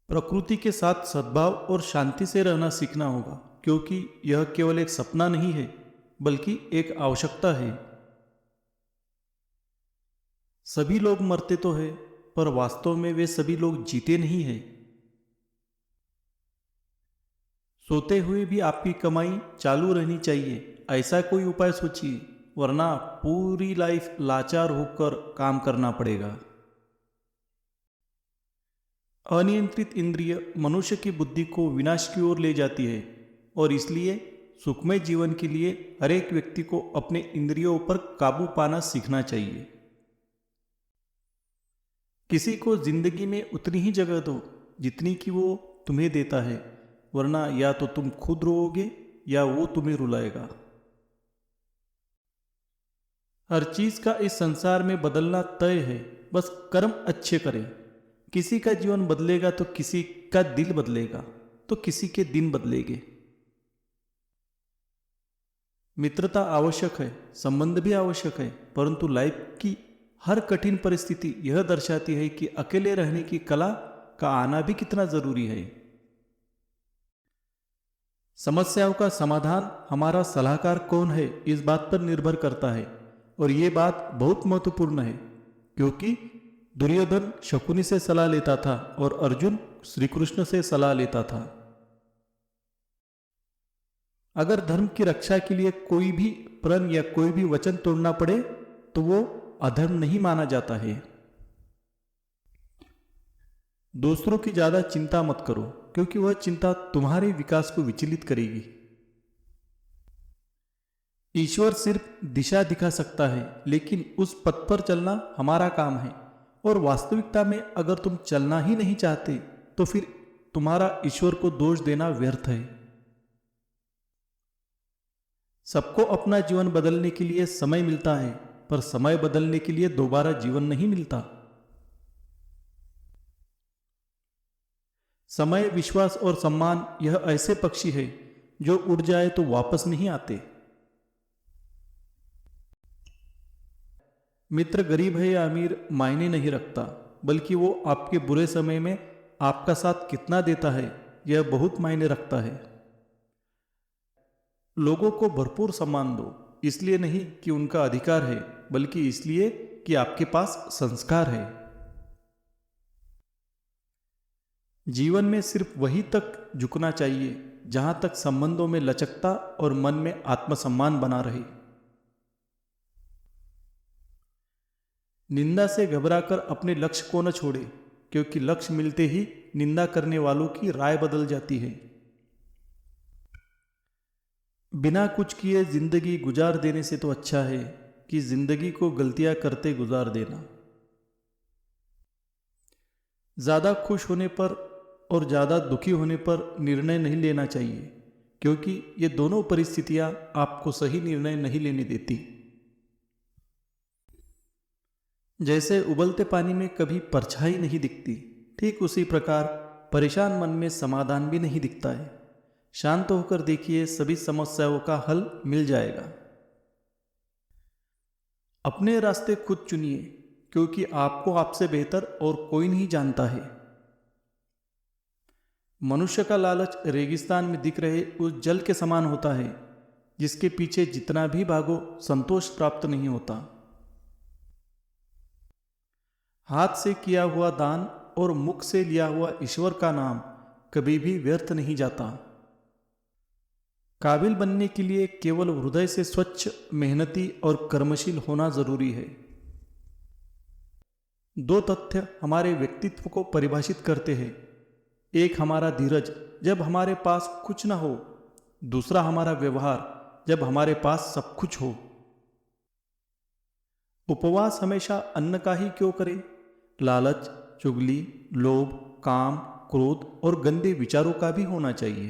प्रकृति के साथ सद्भाव और शांति से रहना सीखना होगा, क्योंकि यह केवल एक सपना नहीं है बल्कि एक आवश्यकता है। सभी लोग मरते तो हैं, पर वास्तव में वे सभी लोग जीते नहीं हैं। सोते हुए भी आपकी कमाई चालू रहनी चाहिए, ऐसा कोई उपाय सोचिए, वरना पूरी लाइफ लाचार होकर काम करना पड़ेगा। अनियंत्रित इंद्रिय मनुष्य की बुद्धि को विनाश की ओर ले जाती है, और इसलिए सुखमय जीवन के लिए हर एक व्यक्ति को अपने इंद्रियों पर काबू पाना सीखना चाहिए। किसी को जिंदगी में उतनी ही जगह दो जितनी कि वो तुम्हें देता है, वरना या तो तुम खुद रोओगे या वो तुम्हें रुलाएगा। हर चीज का इस संसार में बदलना तय है, बस कर्म अच्छे करें। किसी का जीवन बदलेगा तो किसी का दिल बदलेगा, तो किसी के दिन बदलेंगे। मित्रता आवश्यक है, संबंध भी आवश्यक है, परंतु लाइफ की हर कठिन परिस्थिति यह दर्शाती है कि अकेले रहने की कला का आना भी कितना जरूरी है। समस्याओं का समाधान हमारा सलाहकार कौन है इस बात पर निर्भर करता है, और ये बात बहुत महत्वपूर्ण है, क्योंकि दुर्योधन शकुनी से सलाह लेता था और अर्जुन श्री कृष्ण से सलाह लेता था। अगर धर्म की रक्षा के लिए कोई भी प्रण या कोई भी वचन तोड़ना पड़े तो वो अधर्म नहीं माना जाता है। दूसरों की ज्यादा चिंता मत करो, क्योंकि वह चिंता तुम्हारे विकास को विचलित करेगी। ईश्वर सिर्फ दिशा दिखा सकता है, लेकिन उस पथ पर चलना हमारा काम है, और वास्तविकता में अगर तुम चलना ही नहीं चाहते तो फिर तुम्हारा ईश्वर को दोष देना व्यर्थ है। सबको अपना जीवन बदलने के लिए समय मिलता है, पर समय बदलने के लिए दोबारा जीवन नहीं मिलता। समय, विश्वास और सम्मान यह ऐसे पक्षी है जो उड़ जाए तो वापस नहीं आते। मित्र गरीब है या अमीर मायने नहीं रखता, बल्कि वो आपके बुरे समय में आपका साथ कितना देता है यह बहुत मायने रखता है। लोगों को भरपूर सम्मान दो, इसलिए नहीं कि उनका अधिकार है, बल्कि इसलिए कि आपके पास संस्कार है। जीवन में सिर्फ वही तक झुकना चाहिए जहां तक संबंधों में लचकता और मन में आत्मसम्मान बना रहे। निंदा से घबराकर अपने लक्ष्य को न छोड़े, क्योंकि लक्ष्य मिलते ही निंदा करने वालों की राय बदल जाती है। बिना कुछ किए जिंदगी गुजार देने से तो अच्छा है कि जिंदगी को गलतियां करते गुजार देना। ज्यादा खुश होने पर और ज्यादा दुखी होने पर निर्णय नहीं लेना चाहिए, क्योंकि ये दोनों परिस्थितियां आपको सही निर्णय नहीं लेने देती। जैसे उबलते पानी में कभी परछाई नहीं दिखती, ठीक उसी प्रकार परेशान मन में समाधान भी नहीं दिखता है। शांत होकर देखिए, सभी समस्याओं का हल मिल जाएगा। अपने रास्ते खुद चुनिए, क्योंकि आपको आपसे बेहतर और कोई नहीं जानता है। मनुष्य का लालच रेगिस्तान में दिख रहे उस जल के समान होता है, जिसके पीछे जितना भी भागो संतोष प्राप्त नहीं होता। हाथ से किया हुआ दान और मुख से लिया हुआ ईश्वर का नाम कभी भी व्यर्थ नहीं जाता। काबिल बनने के लिए केवल हृदय से स्वच्छ, मेहनती और कर्मशील होना जरूरी है। दो तथ्य हमारे व्यक्तित्व को परिभाषित करते हैं। एक हमारा धीरज जब हमारे पास कुछ न हो, दूसरा हमारा व्यवहार जब हमारे पास सब कुछ हो। उपवास हमेशा अन्न का ही क्यों करे? लालच, चुगली, लोभ, काम, क्रोध और गंदे विचारों का भी होना चाहिए।